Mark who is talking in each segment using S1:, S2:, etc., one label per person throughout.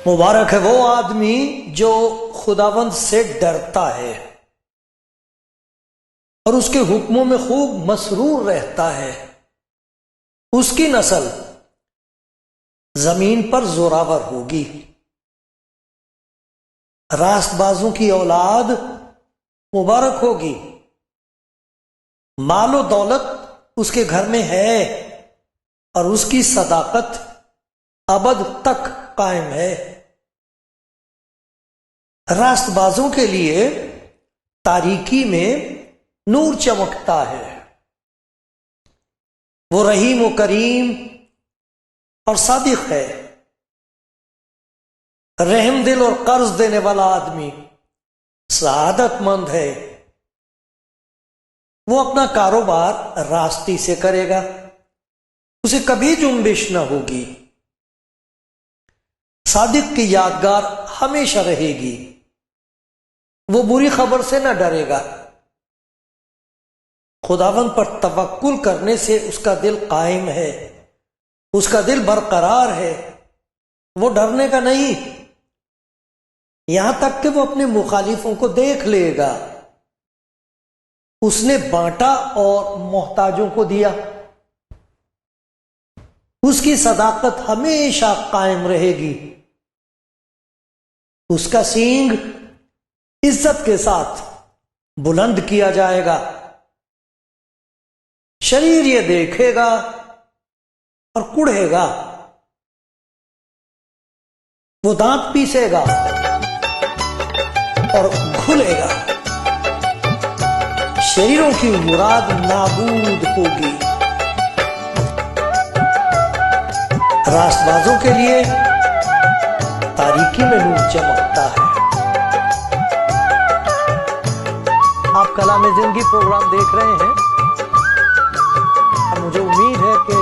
S1: مبارک ہے وہ آدمی جو خداوند سے ڈرتا ہے اور اس کے حکموں میں خوب مسرور رہتا ہے. اس کی نسل زمین پر زوراور ہوگی. راست بازوں کی اولاد مبارک ہوگی. مال و دولت اس کے گھر میں ہے اور اس کی صداقت ابد تک قائم ہے. راست بازوں کے لیے تاریکی میں نور چمکتا ہے. وہ رحیم و کریم اور صادق ہے. رحم دل اور قرض دینے والا آدمی سعادت مند ہے. وہ اپنا کاروبار راستی سے کرے گا، اسے کبھی جنبش نہ ہوگی. صادق کی یادگار ہمیشہ رہے گی. وہ بری خبر سے نہ ڈرے گا. خداوند پر توکل کرنے سے اس کا دل قائم ہے، اس کا دل برقرار ہے. وہ ڈرنے کا نہیں، یہاں تک کہ وہ اپنے مخالفوں کو دیکھ لے گا. اس نے بانٹا اور محتاجوں کو دیا. اس کی صداقت ہمیشہ قائم رہے گی. اس کا سینگ عزت کے ساتھ بلند کیا جائے گا. شریر یہ دیکھے گا اور کڑھے گا. وہ دانت پیسے گا اور گھلے گا. شریروں کی مراد نابود ہوگی. راست بازوں کے لیے تاریکی میں نور چمکتا ہے. آپ کلام زندگی پروگرام دیکھ رہے ہیں اور مجھے امید ہے کہ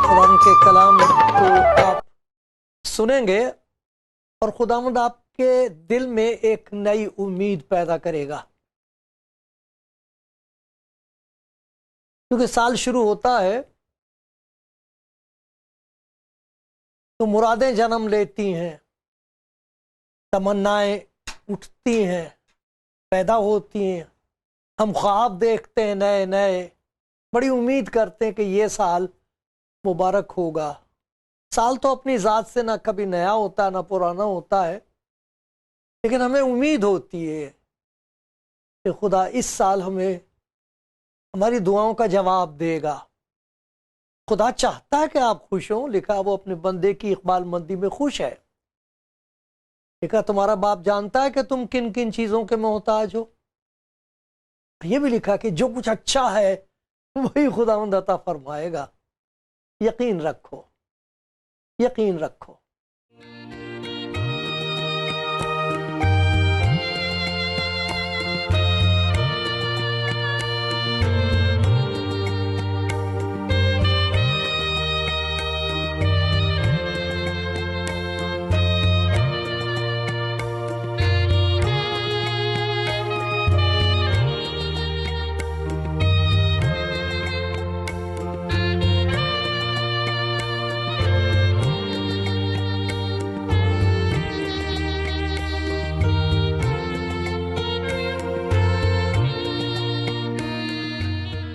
S1: قرآن کے کلام کو آپ سنیں گے اور خداوند آپ کے دل میں ایک نئی امید پیدا کرے گا. کیونکہ سال شروع ہوتا ہے تو مرادیں جنم لیتی ہیں، تمنائیں اٹھتی ہیں، پیدا ہوتی ہیں. ہم خواب دیکھتے ہیں نئے نئے، بڑی امید کرتے ہیں کہ یہ سال مبارک ہوگا. سال تو اپنی ذات سے نہ کبھی نیا ہوتا ہے نہ پرانا ہوتا ہے، لیکن ہمیں امید ہوتی ہے کہ خدا اس سال ہمیں ہماری دعاؤں کا جواب دے گا. خدا چاہتا ہے کہ آپ خوش ہوں. لکھا وہ اپنے بندے کی اقبال مندی میں خوش ہے. لکھا تمہارا باپ جانتا ہے کہ تم کن کن چیزوں کے محتاج ہو. یہ بھی لکھا کہ جو کچھ اچھا ہے وہی خداوند عطا فرمائے گا. یقین رکھو، یقین رکھو.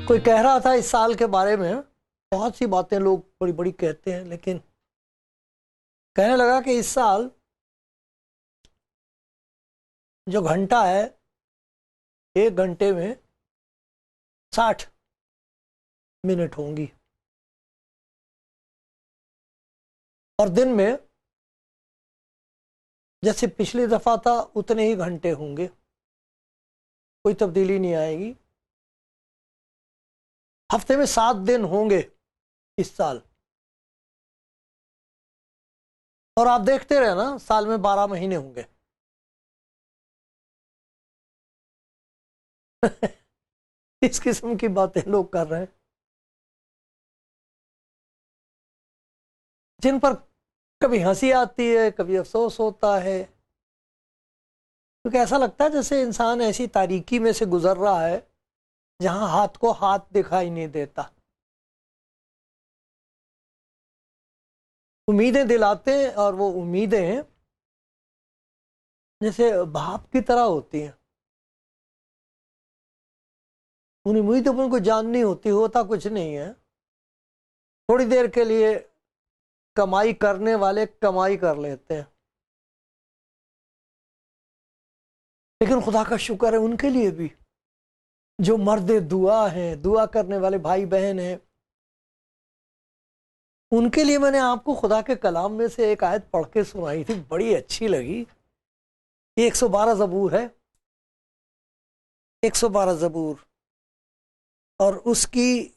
S1: کوئی کہہ رہا تھا اس سال کے بارے میں، بہت سی باتیں لوگ بڑی بڑی کہتے ہیں، لیکن کہنے لگا کہ اس سال جو گھنٹہ ہے 1 گھنٹے میں 60 منٹ ہوں گی، اور دن میں جیسے پچھلی دفعہ تھا اتنے ہی گھنٹے ہوں گے. کوئی تبدیلی نہیں آئے گی. ہفتے میں 7 دن ہوں گے اس سال، اور آپ دیکھتے رہے نا، سال میں 12 مہینے ہوں گے اس قسم کی باتیں لوگ کر رہے ہیں، جن پر کبھی ہنسی آتی ہے، کبھی افسوس ہوتا ہے، کیونکہ ایسا لگتا ہے جیسے انسان ایسی تاریکی میں سے گزر رہا ہے جہاں ہاتھ کو ہاتھ دکھائی نہیں دیتا۔ امیدیں دلاتے ہیں، اور وہ امیدیں جیسے بھاپ کی طرح ہوتی ہیں، ان امیدوں پر کوئی جان نہیں ہوتی، ہوتا کچھ نہیں ہے، تھوڑی دیر کے لیے کمائی کرنے والے کمائی کر لیتے ہیں، لیکن خدا کا شکر ہے ان کے لیے بھی جو مرد دعا ہیں، دعا کرنے والے بھائی بہن ہیں، ان کے لیے میں نے آپ کو خدا کے کلام میں سے ایک آیت پڑھ کے سنائی تھی، بڑی اچھی لگی۔ یہ 112 زبور ہے، 112 زبور، اور اس کی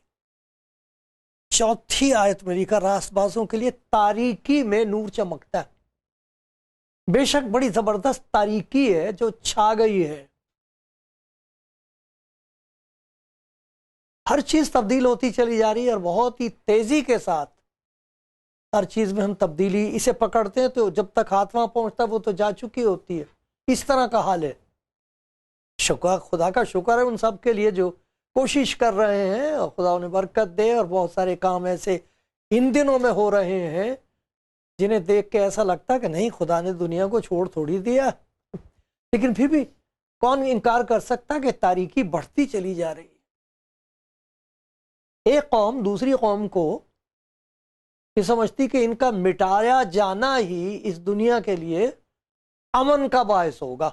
S1: 4تھی آیت میں لکھا، راست بازوں کے لیے تاریکی میں نور چمکتا ہے۔ بے شک بڑی زبردست تاریکی ہے جو چھا گئی ہے، ہر چیز تبدیل ہوتی چلی جا رہی ہے، اور بہت ہی تیزی کے ساتھ ہر چیز میں ہم تبدیلی اسے پکڑتے ہیں تو جب تک ہاتھ وہاں پہنچتا وہ تو جا چکی ہوتی ہے، اس طرح کا حال ہے۔ شکر، خدا کا شکر ہے ان سب کے لیے جو کوشش کر رہے ہیں، اور خدا انہیں برکت دے، اور بہت سارے کام ایسے ان دنوں میں ہو رہے ہیں جنہیں دیکھ کے ایسا لگتا ہے کہ نہیں، خدا نے دنیا کو چھوڑ تھوڑی دیا، لیکن پھر بھی کون انکار کر سکتا کہ تاریکی بڑھتی چلی جا رہی ہے۔ ایک قوم دوسری قوم کو یہ سمجھتی کہ ان کا مٹایا جانا ہی اس دنیا کے لیے امن کا باعث ہوگا۔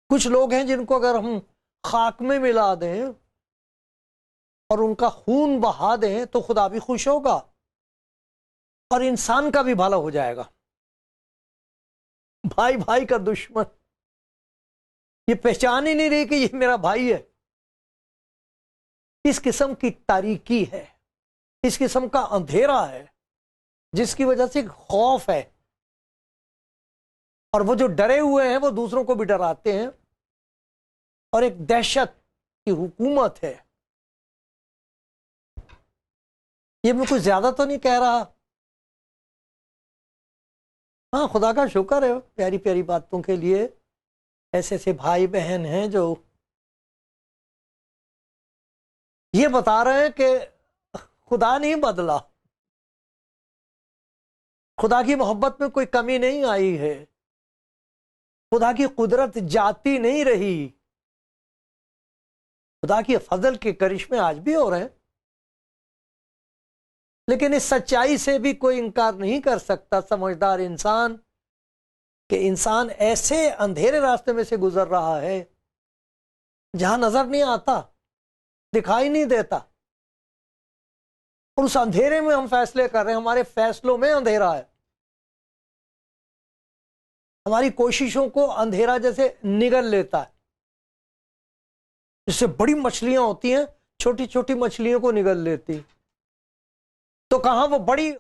S1: کچھ لوگ ہیں جن کو اگر ہم خاک میں ملا دیں اور ان کا خون بہا دیں تو خدا بھی خوش ہوگا اور انسان کا بھی بھلا ہو جائے گا۔ بھائی بھائی کا دشمن، یہ پہچان ہی نہیں رہی کہ یہ میرا بھائی ہے۔ اس قسم کی تاریکی ہے، اس قسم کا اندھیرا ہے، جس کی وجہ سے ایک خوف ہے، اور وہ جو ڈرے ہوئے ہیں وہ دوسروں کو بھی ڈراتے ہیں، اور ایک دہشت کی حکومت ہے۔ یہ میں کچھ زیادہ تو نہیں کہہ رہا، ہاں خدا کا شکر ہے پیاری پیاری باتوں کے لیے ایسے ایسے بھائی بہن ہیں جو یہ بتا رہے ہیں کہ خدا نہیں بدلا، خدا کی محبت میں کوئی کمی نہیں آئی ہے، خدا کی قدرت جاتی نہیں رہی، خدا کی فضل کے کرشمے آج بھی ہو رہے ہیں۔ لیکن اس سچائی سے بھی کوئی انکار نہیں کر سکتا سمجھدار انسان کہ انسان ایسے اندھیرے راستے میں سے گزر رہا ہے جہاں نظر نہیں آتا، دکھائی نہیں دیتا، اور اس اندھیرے میں ہم فیصلے کر رہے ہیں، ہمارے فیصلوں میں اندھیرا ہے، ہماری کوششوں کو اندھیرا جیسے نگل لیتا ہے، جس سے بڑی مچھلیاں ہوتی ہیں چھوٹی چھوٹی مچھلیوں کو نگل لیتی، تو کہاں وہ بڑی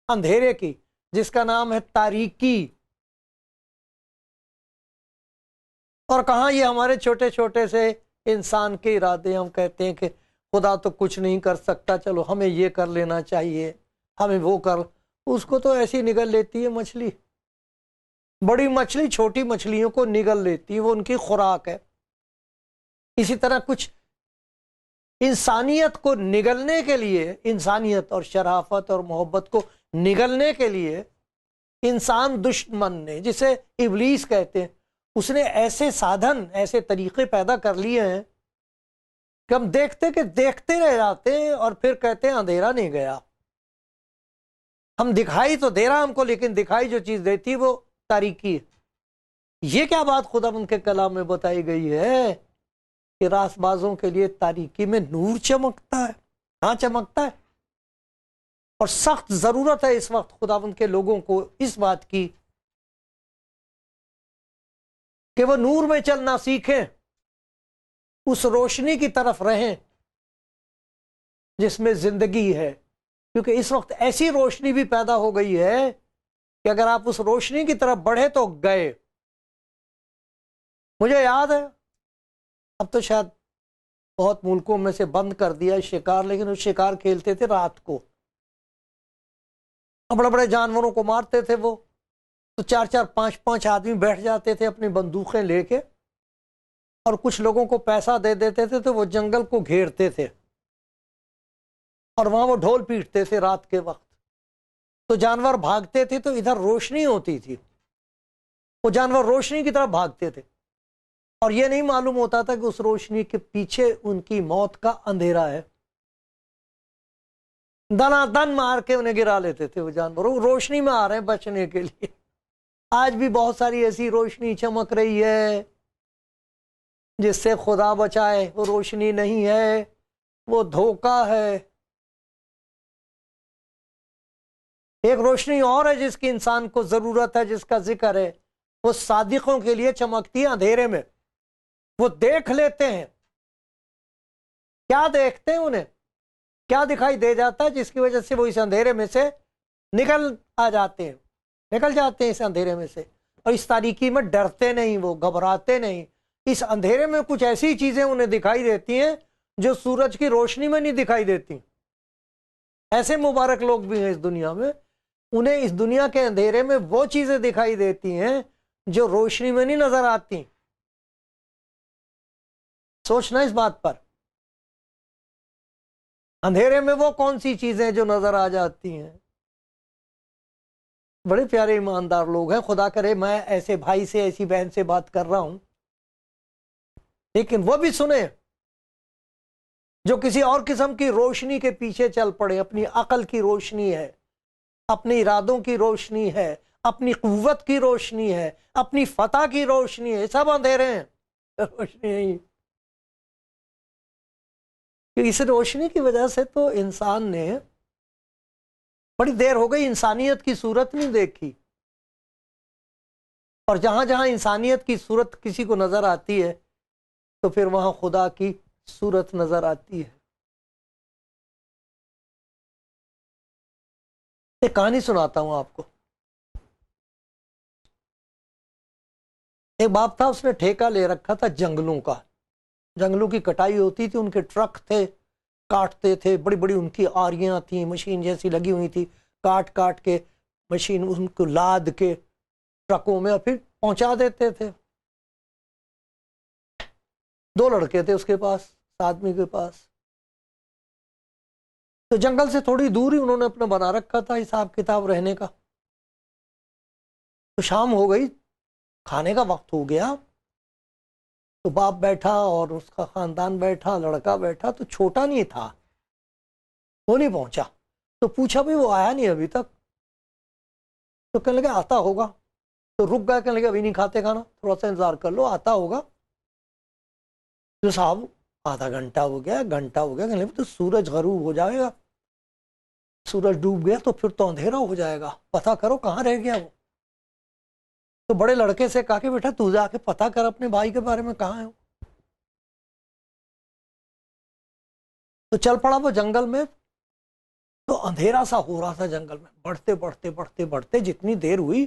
S1: اندھیرے کی جس کا نام ہے تاریکی، اور کہاں یہ ہمارے چھوٹے چھوٹے سے انسان کے ارادے، ہم کہتے ہیں کہ خدا تو کچھ نہیں کر سکتا، چلو ہمیں یہ کر لینا چاہیے، ہمیں وہ کر، اس کو تو ایسی نگل لیتی ہے مچھلی، بڑی مچھلی چھوٹی مچھلیوں کو نگل لیتی ہے، وہ ان کی خوراک ہے۔ اسی طرح کچھ انسانیت کو نگلنے کے لیے، انسانیت اور شرافت اور محبت کو نگلنے کے لیے انسان دشمن نے، جسے ابلیس کہتے ہیں، اس نے ایسے سادھن، ایسے طریقے پیدا کر لیے ہیں کہ ہم دیکھتے رہ جاتے ہیں، اور پھر کہتے ہیں اندھیرا نہیں گیا، ہم دکھائی تو دے رہا ہم کو، لیکن دکھائی جو چیز دیتی وہ تاریکی ہے۔ یہ کیا بات خدا ان کے کلام میں بتائی گئی ہے کہ راست بازوں کے لیے تاریکی میں نور چمکتا ہے؟ ہاں چمکتا ہے، اور سخت ضرورت ہے اس وقت خداوند کے لوگوں کو اس بات کی کہ وہ نور میں چلنا سیکھیں، اس روشنی کی طرف رہیں جس میں زندگی ہے، کیونکہ اس وقت ایسی روشنی بھی پیدا ہو گئی ہے کہ اگر آپ اس روشنی کی طرف بڑھے تو گئے. مجھے یاد ہے، اب تو شاید بہت ملکوں میں سے بند کر دیا شکار، لیکن وہ شکار کھیلتے تھے رات کو، بڑے بڑے جانوروں کو مارتے تھے وہ، تو 4-4 5-5 آدمی بیٹھ جاتے تھے اپنی بندوقیں لے کے، اور کچھ لوگوں کو پیسہ دے دیتے تھے تو وہ جنگل کو گھیرتے تھے اور وہاں وہ ڈھول پیٹتے تھے رات کے وقت. تو جانور بھاگتے تھے تو ادھر روشنی ہوتی تھی، وہ جانور روشنی کی طرف بھاگتے تھے، اور یہ نہیں معلوم ہوتا تھا کہ اس روشنی کے پیچھے ان کی موت کا اندھیرا ہے. دنا دن مار کے انہیں گرا لیتے تھے وہ جانور، وہ روشنی میں آ رہے ہیں بچنے کے لیے. آج بھی بہت ساری ایسی روشنی چمک رہی ہے جس سے خدا بچائے، وہ روشنی نہیں ہے، وہ دھوکہ ہے. ایک روشنی اور ہے جس کی انسان کو ضرورت ہے، جس کا ذکر ہے، وہ صادقوں کے لیے چمکتی ہے اندھیرے میں. وہ دیکھ لیتے ہیں. کیا دیکھتے ہیں؟ انہیں کیا دکھائی دے جاتا ہے جس کی وجہ سے وہ اس اندھیرے میں سے نکل جاتے ہیں اس اندھیرے میں سے، اور اس تاریکی میں ڈرتے نہیں، وہ گھبراتے نہیں. اس اندھیرے میں کچھ ایسی چیزیں انہیں دکھائی دیتی ہیں جو سورج کی روشنی میں نہیں دکھائی دیتی. ایسے مبارک لوگ بھی ہیں اس دنیا میں، انہیں اس دنیا کے اندھیرے میں وہ چیزیں دکھائی دیتی ہیں جو روشنی میں نہیں نظر آتی. سوچنا اس بات پر، اندھیرے میں وہ کون سی چیزیں جو نظر آ جاتی ہیں. بڑے پیارے ایماندار لوگ ہیں، خدا کرے میں ایسے بھائی سے، ایسی بہن سے بات کر رہا ہوں، لیکن وہ بھی سنیں جو کسی اور قسم کی روشنی کے پیچھے چل پڑے. اپنی عقل کی روشنی ہے، اپنی ارادوں کی روشنی ہے، اپنی قوت کی روشنی ہے، اپنی فتح کی روشنی ہے. سب اندھیرے ہیں، روشنی نہیں. کہ اس روشنی کی وجہ سے تو انسان نے بڑی دیر ہو گئی انسانیت کی صورت نہیں دیکھی، اور جہاں جہاں انسانیت کی صورت کسی کو نظر آتی ہے تو پھر وہاں خدا کی صورت نظر آتی ہے. ایک کہانی سناتا ہوں آپ کو. ایک باپ تھا، اس نے ٹھیکہ لے رکھا تھا جنگلوں کا. جنگلوں کی کٹائی ہوتی تھی، ان کے ٹرک تھے، کاٹتے تھے، بڑی بڑی ان کی آریاں تھیں، مشین جیسی لگی ہوئی تھی، کاٹ کاٹ کے مشین ان کو لاد کے ٹرکوں میں اور پھر پہنچا دیتے تھے. 2 لڑکے تھے اس کے پاس، اس آدمی کے پاس. تو جنگل سے تھوڑی دور ہی انہوں نے اپنا بنا رکھا تھا حساب کتاب رہنے کا. تو شام ہو گئی، کھانے کا وقت ہو گیا، تو باپ بیٹھا اور اس کا خاندان بیٹھا، لڑکا بیٹھا، تو چھوٹا نہیں تھا، وہ نہیں پہنچا. تو پوچھا بھی وہ آیا نہیں ابھی تک. تو کہنے لگا آتا ہوگا. تو رک گیا، کہنے لگا ابھی نہیں کھاتے کھانا، تھوڑا سا انتظار کر لو، آتا ہوگا. تو صاحب آدھا گھنٹہ ہو گیا، گھنٹہ ہو گیا، کہنے لگا تو سورج غروب ہو جائے گا، سورج ڈوب گیا تو پھر تو اندھیرا ہو جائے گا، پتہ کرو کہاں رہ گیا وہ. تو بڑے لڑکے سے کہا کہ بیٹا تو جا کے پتہ کر اپنے بھائی کے بارے میں، کہاں ہے وہ. تو چل پڑا وہ جنگل میں. تو اندھیرا سا ہو رہا تھا جنگل میں، بڑھتے بڑھتے بڑھتے بڑھتے جتنی دیر ہوئی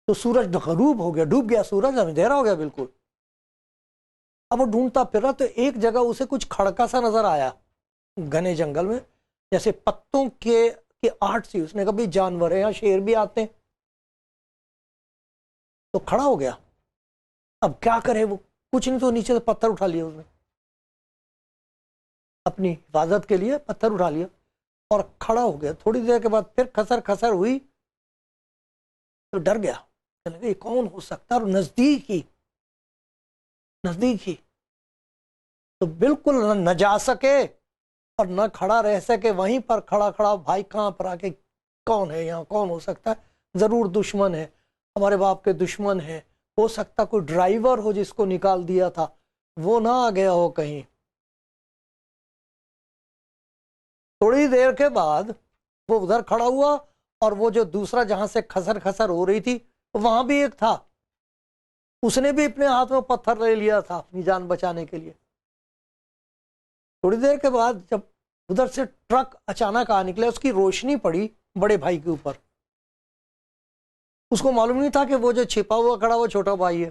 S1: تو سورج غروب ہو گیا، ڈوب گیا سورج، اندھیرا ہو گیا بالکل. اب وہ ڈھونڈتا پھر رہا تو ایک جگہ اسے کچھ کھڑکا سا نظر آیا گھنے جنگل میں، جیسے پتوں کے آہٹ سی. اس نے کہا بھی جانور ہیں، یہاں شیر بھی آتے ہیں. تو کھڑا ہو گیا، اب کیا کرے وہ، کچھ نہیں تو نیچے سے پتھر اٹھا لیا، اس نے اپنی حفاظت کے لیے پتھر اٹھا لیا اور کھڑا ہو گیا. تھوڑی دیر کے بعد پھر کھسر کھسر ہوئی تو ڈر گیا، یہ کون ہو سکتا ہے. اور نزدیک ہی تو بالکل نہ جا سکے اور نہ کھڑا رہ سکے، وہیں پر کھڑا کھڑا بھائی کہاں پر آ کے کون ہے یہاں، کون ہو سکتا ہے، ضرور دشمن ہے، ہمارے باپ کے دشمن ہے، ہو سکتا کوئی ڈرائیور ہو جس کو نکال دیا تھا، وہ نہ آ گیا ہو کہیں. تھوڑی دیر کے بعد وہ ادھر کھڑا ہوا اور وہ جو دوسرا جہاں سے کھسر کھسر ہو رہی تھی وہاں بھی ایک تھا، اس نے بھی اپنے ہاتھ میں پتھر لے لیا تھا اپنی جان بچانے کے لیے. تھوڑی دیر کے بعد جب ادھر سے ٹرک اچانک آ نکلا، اس کی روشنی پڑی بڑے بھائی کے اوپر. اس کو معلوم نہیں تھا کہ وہ جو چھپا ہوا کھڑا وہ چھوٹا بھائی ہے.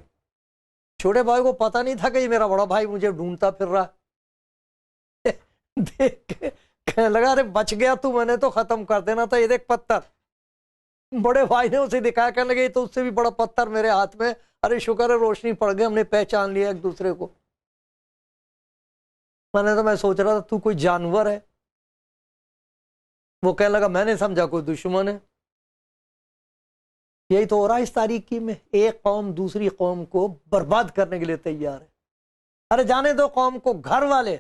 S1: چھوٹے بھائی کو پتا نہیں تھا کہ یہ میرا بڑا بھائی مجھے ڈھونڈتا پھر رہا. دیکھ کے کہنے لگا ارے بچ گیا تو، میں نے تو ختم کر دینا تھا، یہ دیکھ پتھر. بڑے بھائی نے اسے دکھایا، کہنے لگے یہ تو اس سے بھی بڑا پتھر میرے ہاتھ میں. ارے شکر ہے روشنی پڑ گئی، ہم نے پہچان لیا ایک دوسرے کو. میں سوچ رہا تھا تو کوئی جانور ہے. وہ کہنے لگا میں نے سمجھا کوئی دشمن ہے. یہی تو ہو رہا ہے اس تاریکی میں، ایک قوم دوسری قوم کو برباد کرنے کے لیے تیار ہے. ارے جانے دو قوم کو، گھر والے،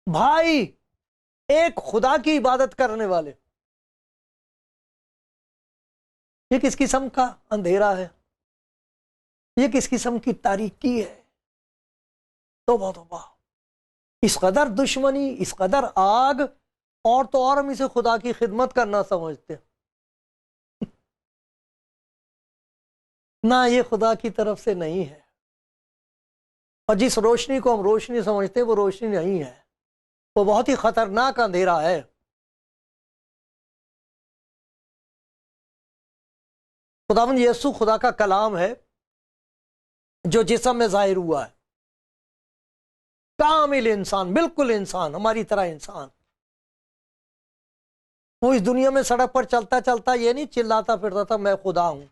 S1: بھائی، ایک خدا کی عبادت کرنے والے. یہ کس قسم کا اندھیرا ہے، یہ کس قسم کی تاریکی ہے. توبہ توبہ، اس قدر دشمنی، اس قدر آگ، اور تو اور ہم اسے خدا کی خدمت کرنا سمجھتے ہیں. نہ یہ خدا کی طرف سے نہیں ہے. اور جس روشنی کو ہم روشنی سمجھتے ہیں وہ روشنی نہیں ہے، وہ بہت ہی خطرناک اندھیرا ہے. خداوند یسوع خدا کا کلام ہے جو جسم میں ظاہر ہوا ہے. کامل انسان، بالکل انسان، ہماری طرح انسان. وہ اس دنیا میں سڑک پر چلتا چلتا یہ نہیں چلاتا پھرتا تھا میں خدا ہوں.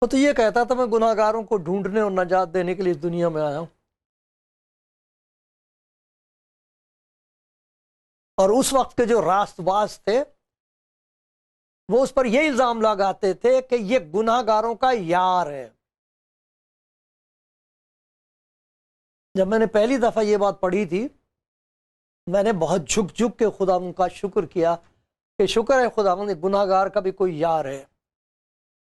S1: وہ تو یہ کہتا تھا میں گناہ گاروں کو ڈھونڈنے اور نجات دینے کے لیے اس دنیا میں آیا ہوں. اور اس وقت کے جو راست باز تھے وہ اس پر یہ الزام لگاتے تھے کہ یہ گناہ گاروں کا یار ہے. جب میں نے پہلی دفعہ یہ بات پڑھی تھی میں نے بہت جھک جھک کے خداوند کا شکر کیا کہ شکر ہے خداوند گناہ گار کا بھی کوئی یار ہے،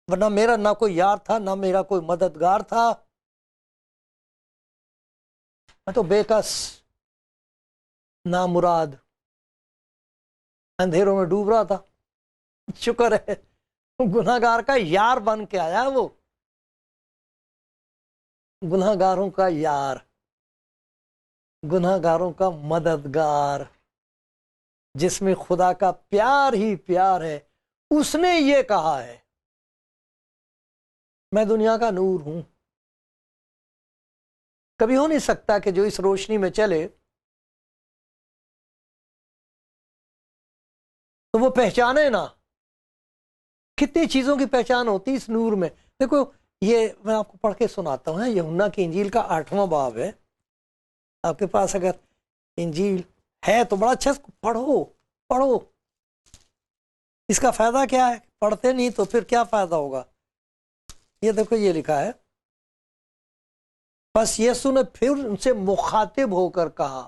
S1: ورنہ میرا نہ کوئی یار تھا نہ میرا کوئی مددگار تھا. میں تو بے کس، نامراد، اندھیروں میں ڈوب رہا تھا. شکر ہے گناہ گار کا یار بن کے آیا. وہ گناہ گاروں کا یار، گناہ گاروں کا مددگار، جس میں خدا کا پیار ہی پیار ہے. اس نے یہ کہا ہے میں دنیا کا نور ہوں. کبھی ہو نہیں سکتا کہ جو اس روشنی میں چلے تو وہ پہچانے نہ. کتنی چیزوں کی پہچان ہوتی اس نور میں. دیکھو یہ میں آپ کو پڑھ کے سناتا ہوں، یوحنا کی انجیل کا 8واں باب ہے. آپ کے پاس اگر انجیل ہے تو بڑا اچھا پڑھو پڑھو. اس کا فائدہ کیا ہے؟ پڑھتے نہیں تو پھر کیا فائدہ ہوگا. یہ دیکھو یہ لکھا ہے، بس یسوع نے پھر ان سے مخاطب ہو کر کہا،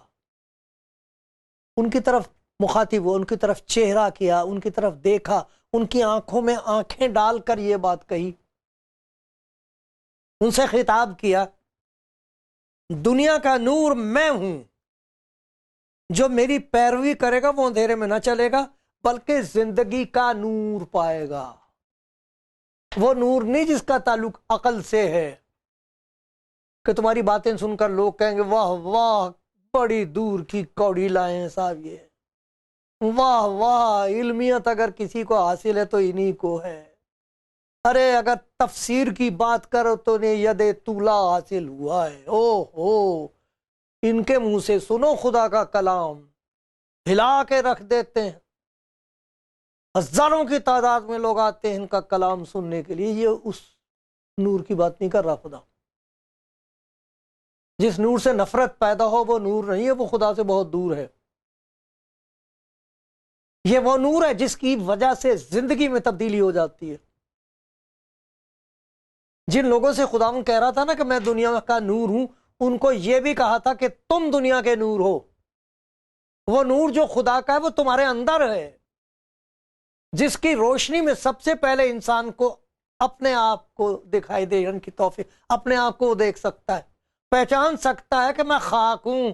S1: ان کی طرف مخاطب ہو، ان کی طرف چہرہ کیا، ان کی طرف دیکھا، ان کی آنکھوں میں آنکھیں ڈال کر یہ بات کہی، ان سے خطاب کیا، دنیا کا نور میں ہوں، جو میری پیروی کرے گا وہ اندھیرے میں نہ چلے گا بلکہ زندگی کا نور پائے گا. وہ نور نہیں جس کا تعلق عقل سے ہے کہ تمہاری باتیں سن کر لوگ کہیں گے واہ واہ بڑی دور کی کوڑی لائے ہیں صاحب، یہ واہ واہ علمیت اگر کسی کو حاصل ہے تو انہی کو ہے. ارے اگر تفسیر کی بات کرو تو انہیں ید طولا حاصل ہوا ہے. او ہو، ان کے منہ سے سنو خدا کا کلام، ہلا کے رکھ دیتے ہیں. ہزاروں کی تعداد میں لوگ آتے ہیں ان کا کلام سننے کے لیے. یہ اس نور کی بات نہیں کر رہا خدا. جس نور سے نفرت پیدا ہو وہ نور نہیں ہے، وہ خدا سے بہت دور ہے. یہ وہ نور ہے جس کی وجہ سے زندگی میں تبدیلی ہو جاتی ہے. جن لوگوں سے خداوند کہہ رہا تھا نا کہ میں دنیا کا نور ہوں، ان کو یہ بھی کہا تھا کہ تم دنیا کے نور ہو. وہ نور جو خدا کا ہے وہ تمہارے اندر ہے، جس کی روشنی میں سب سے پہلے انسان کو اپنے آپ کو دکھائی دے کی توفیق، اپنے آپ کو دیکھ سکتا ہے، پہچان سکتا ہے کہ میں خاک ہوں.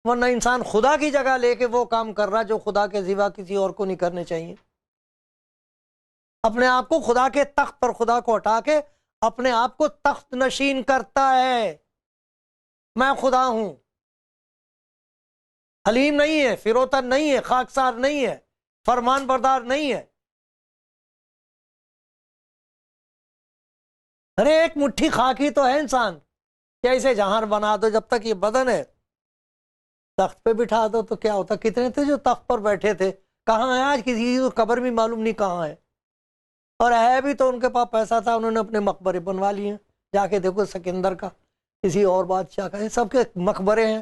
S1: ورنہ انسان خدا کی جگہ لے کے وہ کام کر رہا جو خدا کے سوا کسی اور کو نہیں کرنے چاہیے. اپنے آپ کو خدا کے تخت پر، خدا کو ہٹا کے اپنے آپ کو تخت نشین کرتا ہے. میں خدا ہوں. حلیم نہیں ہے، فروتن نہیں ہے، خاکسار نہیں ہے، فرمان بردار نہیں ہے. ارے ایک مٹھی خاک ہی تو ہے انسان، کیا اسے جہان بنا دو جب تک یہ بدن ہے. تخت پہ بٹھا دو تو کیا ہوتا؟ کتنے تھے جو تخت پر بیٹھے تھے، کہاں ہے آج؟ کسی کی قبر بھی معلوم نہیں کہاں ہے. اور ہے بھی تو ان کے پاس پیسہ تھا، انہوں نے اپنے مقبرے بنوا لیے ہیں. جا کے دیکھو سکندر کا، کسی اور بادشاہ کا، یہ سب کے مقبرے ہیں.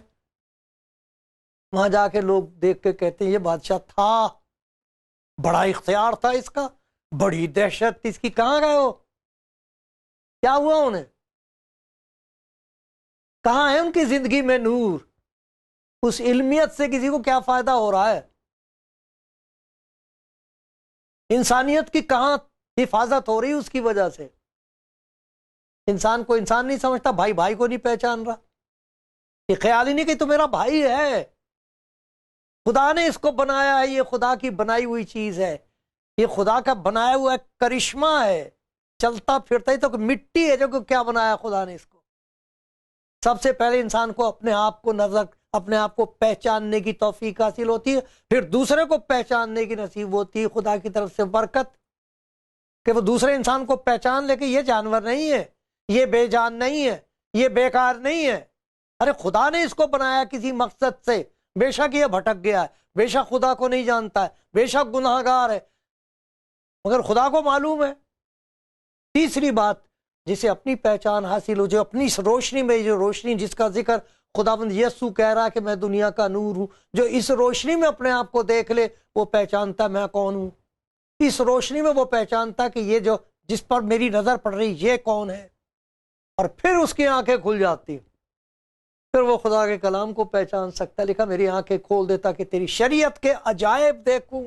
S1: وہاں جا کے لوگ دیکھ کے کہتے ہیں یہ بادشاہ تھا، بڑا اختیار تھا اس کا، بڑی دہشت تھی اس کی. کہاں گئے ہو؟ کیا ہوا انہیں؟ کہاں ہے ان کی زندگی میں نور؟ اس علمیت سے کسی کو کیا فائدہ ہو رہا ہے؟ انسانیت کی کہاں حفاظت ہو رہی اس کی وجہ سے؟ انسان کو انسان نہیں سمجھتا، بھائی بھائی کو نہیں پہچان رہا. یہ خیال ہی نہیں کہ تو میرا بھائی ہے، خدا نے اس کو بنایا ہے، یہ خدا کی بنائی ہوئی چیز ہے، یہ خدا کا بنایا ہوا کرشمہ ہے. چلتا پھرتا ہی تو مٹی ہے جو کہ کیا بنایا خدا نے اس کو. سب سے پہلے انسان کو اپنے آپ کو اپنے آپ کو پہچاننے کی توفیق حاصل ہوتی ہے، پھر دوسرے کو پہچاننے کی نصیب ہوتی ہے خدا کی طرف سے برکت، کہ وہ دوسرے انسان کو پہچان لے کہ یہ جانور نہیں ہے، یہ بے جان نہیں ہے، یہ بیکار نہیں ہے. ارے خدا نے اس کو بنایا کسی مقصد سے. بے شک یہ بھٹک گیا ہے، بے شک خدا کو نہیں جانتا ہے، بے شک گناہ گار ہے، مگر خدا کو معلوم ہے. تیسری بات، جسے اپنی پہچان حاصل ہو، جو اپنی اس روشنی میں، جو روشنی جس کا ذکر خداوند یسوع کہہ رہا ہے کہ میں دنیا کا نور ہوں، جو اس روشنی میں اپنے آپ کو دیکھ لے وہ پہچانتا میں کون ہوں. اس روشنی میں وہ پہچانتا کہ یہ جو جس پر میری نظر پڑ رہی یہ کون ہے، اور پھر اس کی آنکھیں کھل جاتی. پھر وہ خدا کے کلام کو پہچان سکتا. لکھا میری آنکھیں کھول دیتا کہ تیری شریعت کے عجائب دیکھوں.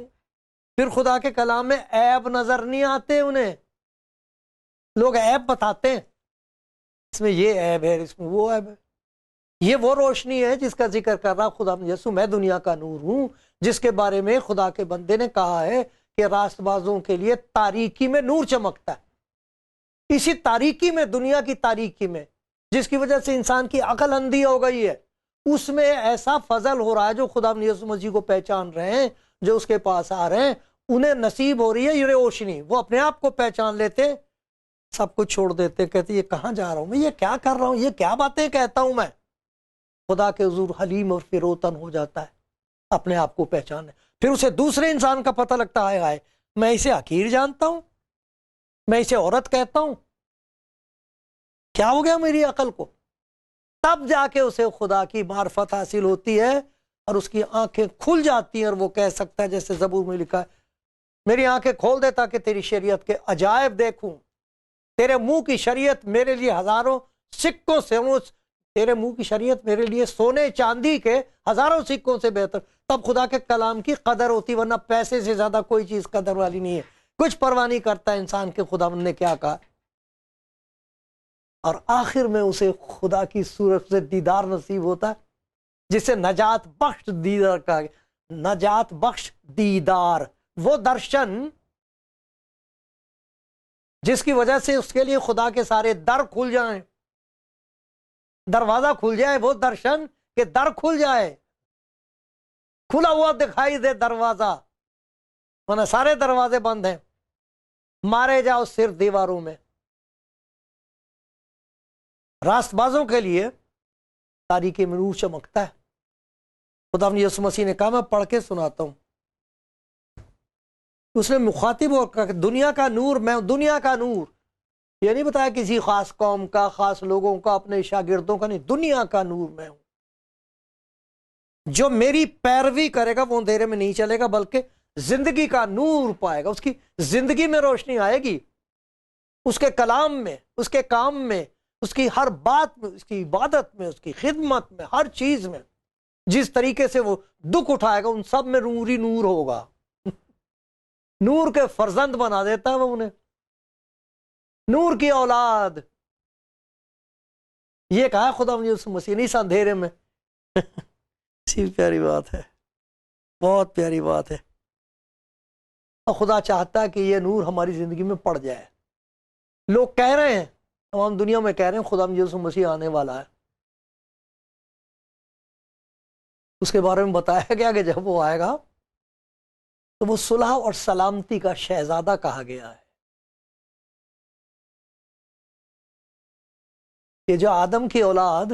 S1: پھر خدا کے کلام میں عیب نظر نہیں آتے انہیں. لوگ عیب بتاتے ہیں، اس میں یہ عیب ہے، اس میں وہ عیب ہے. یہ وہ روشنی ہے جس کا ذکر کر رہا خدا یسوع، میں دنیا کا نور ہوں، جس کے بارے میں خدا کے بندے نے کہا ہے کہ راست بازوں کے لیے تاریکی میں نور چمکتا ہے. اسی تاریکی میں، دنیا کی تاریکی میں، جس کی وجہ سے انسان کی عقل اندھی ہو گئی ہے، اس میں ایسا فضل ہو رہا ہے. جو خدا یسوع مسیح کو پہچان رہے ہیں، جو اس کے پاس آ رہے ہیں، انہیں نصیب ہو رہی ہے یہ روشنی. وہ اپنے آپ کو پہچان لیتے، سب کچھ چھوڑ دیتے، کہتے یہ کہاں جا رہا ہوں میں، یہ کیا کر رہا ہوں، یہ کیا باتیں کہتا ہوں میں. خدا کے حضور حلیم اور فروتن ہو جاتا ہے اپنے آپ کو پہچانے. پھر اسے دوسرے انسان کا پتہ لگتا ہے، آئے میں اسے حقیر جانتا ہوں، میں اسے عورت کہتا ہوں، کیا ہو گیا میری عقل کو. تب جا کے اسے خدا کی معرفت حاصل ہوتی ہے اور اس کی آنکھیں کھل جاتی ہیں، اور وہ کہہ سکتا ہے جیسے زبور میں لکھا ہے میری آنکھیں کھول دیتا کہ تیری شریعت کے عجائب دیکھوں. تیرے منہ کی شریعت میرے لیے ہزاروں سکوں سے، تیرے منہ کی شریعت میرے لیے سونے چاندی کے ہزاروں سکوں سے بہتر. تب خدا کے کلام کی قدر ہوتی، ورنہ پیسے سے زیادہ کوئی چیز قدر والی نہیں ہے. کچھ پرواہ نہیں کرتا انسان کے خداوند نے کیا کہا. اور آخر میں اسے خدا کی صورت سے دیدار نصیب ہوتا ہے، جسے نجات بخش دیدار کہا گیا. نجات بخش دیدار، وہ درشن جس کی وجہ سے اس کے لیے خدا کے سارے در کھل جائیں، دروازہ کھل جائے. وہ درشن کہ در کھل جائے، کھلا ہوا دکھائی دے دروازہ، ورنہ سارے دروازے بند ہیں. مارے جاؤ صرف دیواروں میں. راست بازوں کے لیے تاریکی میں نور چمکتا ہے. خدا یسوع مسیح نے کہا، میں پڑھ کے سناتا ہوں. اس نے مخاطب ہو کہا کہ دنیا کا نور میں ہوں. دنیا کا نور یہ نہیں بتایا کسی خاص قوم کا، خاص لوگوں کا، اپنے شاگردوں کا نہیں. دنیا کا نور میں ہوں. جو میری پیروی کرے گا وہ اندھیرے میں نہیں چلے گا، بلکہ زندگی کا نور پائے گا. اس کی زندگی میں روشنی آئے گی، اس کے کلام میں، اس کے کام میں، اس کی ہر بات میں، اس کی عبادت میں، اس کی خدمت میں، ہر چیز میں. جس طریقے سے وہ دکھ اٹھائے گا ان سب میں نور ہی نور ہوگا. نور کے فرزند بنا دیتا ہے وہ انہیں، نور کی اولاد. یہ کہا ہے خدا یسوع مسیح نے اس اندھیرے میں. پیاری بات ہے، بہت پیاری بات ہے. اور خدا چاہتا ہے کہ یہ نور ہماری زندگی میں پڑ جائے. لوگ کہہ رہے ہیں، تمام دنیا میں کہہ رہے ہیں خدا یسوع مسیح آنے والا ہے. اس کے بارے میں بتایا گیا کہ جب وہ آئے گا تو وہ صلح اور سلامتی کا شہزادہ کہا گیا ہے. کہ جو آدم کی اولاد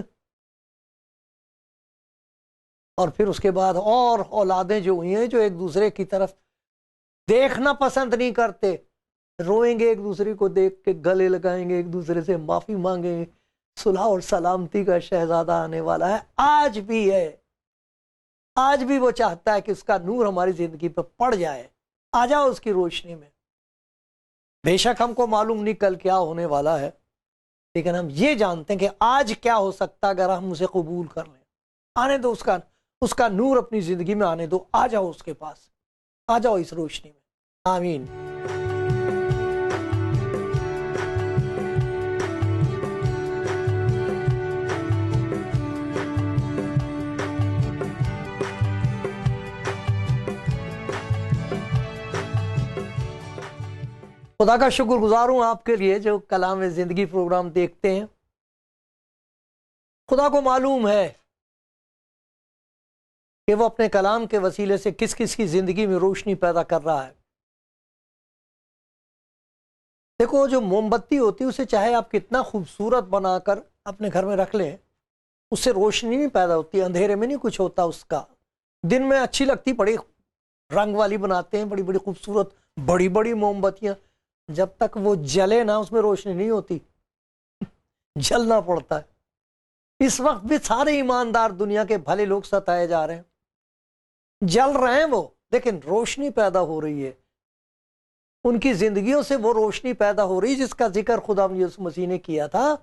S1: اور پھر اس کے بعد اور اولادیں جو ہوئی ہیں جو ایک دوسرے کی طرف دیکھنا پسند نہیں کرتے، روئیں گے ایک دوسرے کو دیکھ کے، گلے لگائیں گے ایک دوسرے سے، معافی مانگیں گے. صلح اور سلامتی کا شہزادہ آنے والا ہے، آج بھی ہے. آج بھی وہ چاہتا ہے کہ اس کا نور ہماری زندگی پہ پڑ جائے، آ جاؤ اس کی روشنی میں. بے شک ہم کو معلوم نہیں کل کیا ہونے والا ہے، لیکن ہم یہ جانتے ہیں کہ آج کیا ہو سکتا ہے اگر ہم اسے قبول کر لیں. آنے دو اس کا نور اپنی زندگی میں آنے دو. آ جاؤ اس کے پاس، آ جاؤ اس روشنی میں. آمین. خدا کا شکر گزار ہوں آپ کے لیے جو کلام زندگی پروگرام دیکھتے ہیں. خدا کو معلوم ہے کہ وہ اپنے کلام کے وسیلے سے کس کس کی زندگی میں روشنی پیدا کر رہا ہے. دیکھو جو موم بتی ہوتی ہے اسے چاہے آپ کتنا خوبصورت بنا کر اپنے گھر میں رکھ لیں، اس سے روشنی نہیں پیدا ہوتی، اندھیرے میں نہیں کچھ ہوتا. اس کا دن میں اچھی لگتی، بڑی رنگ والی بناتے ہیں، بڑی بڑی خوبصورت بڑی بڑی موم بتیاں، جب تک وہ جلے نہ اس میں روشنی نہیں ہوتی. جلنا پڑتا ہے. اس وقت بھی سارے ایماندار دنیا کے بھلے لوگ ستائے جا رہے ہیں، جل رہے ہیں وہ، لیکن روشنی پیدا ہو رہی ہے. ان کی زندگیوں سے وہ روشنی پیدا ہو رہی جس کا ذکر خدا یسوع مسیح نے کیا تھا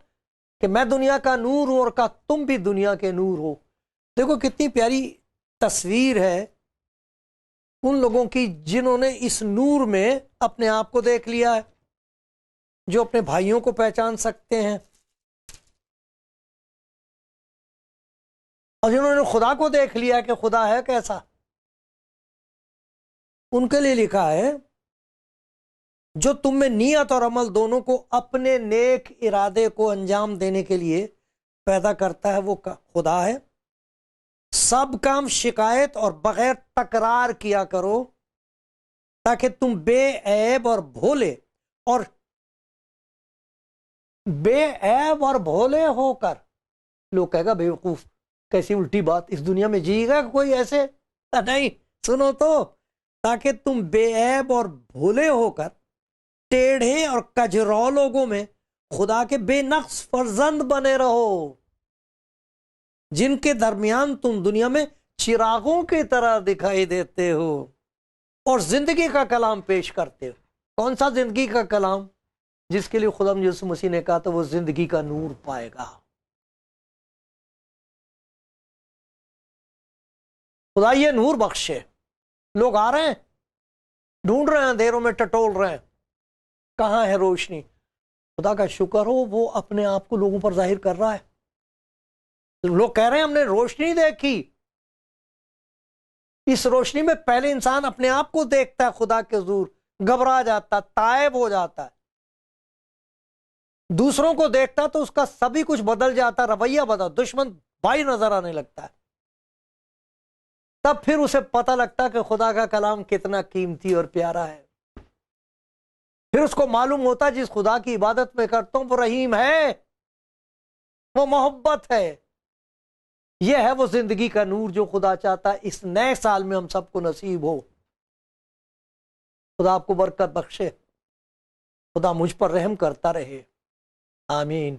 S1: کہ میں دنیا کا نور ہوں اور کہا تم بھی دنیا کے نور ہو. دیکھو کتنی پیاری تصویر ہے ان لوگوں کی جنہوں نے اس نور میں اپنے آپ کو دیکھ لیا ہے، جو اپنے بھائیوں کو پہچان سکتے ہیں، اور جنہوں نے خدا کو دیکھ لیا کہ خدا ہے کیسا. ان کے لیے لکھا ہے جو تم میں نیت اور عمل دونوں کو اپنے نیک ارادے کو انجام دینے کے لیے پیدا کرتا ہے، وہ خدا ہے. سب کام شکایت اور بغیر تکرار کیا کرو تاکہ تم بے عیب اور بھولے ہو کر، لوگ کہے گا بیوقوف کیسی الٹی بات، اس دنیا میں جیے گا کوئی ایسے؟ نہیں، سنو تو، تاکہ تم بے عیب اور بھولے ہو کر ٹیڑھے اور کجرو لوگوں میں خدا کے بے نقص فرزند بنے رہو، جن کے درمیان تم دنیا میں چراغوں کی طرح دکھائی دیتے ہو اور زندگی کا کلام پیش کرتے ہو. کون سا زندگی کا کلام؟ جس کے لیے خدا یسوع مسیح نے کہا تو وہ زندگی کا نور پائے گا. خدا یہ نور بخشے. لوگ آ رہے ہیں، ڈھونڈ رہے ہیں، اندھیروں میں ٹٹول رہے ہیں، کہاں ہے روشنی؟ خدا کا شکر ہو وہ اپنے آپ کو لوگوں پر ظاہر کر رہا ہے. لوگ کہہ رہے ہیں ہم نے روشنی دیکھی. اس روشنی میں پہلے انسان اپنے آپ کو دیکھتا ہے، خدا کے حضور گھبرا جاتا، تائب ہو جاتا ہے. دوسروں کو دیکھتا تو اس کا سبھی کچھ بدل جاتا، رویہ بدل، دشمن بھائی نظر آنے لگتا ہے. تب پھر اسے پتہ لگتا کہ خدا کا کلام کتنا قیمتی اور پیارا ہے. پھر اس کو معلوم ہوتا جس خدا کی عبادت میں کرتا ہوں وہ رحیم ہے، وہ محبت ہے. یہ ہے وہ زندگی کا نور جو خدا چاہتا ہے اس نئے سال میں ہم سب کو نصیب ہو. خدا آپ کو برکت بخشے، خدا مجھ پر رحم کرتا رہے. آمین.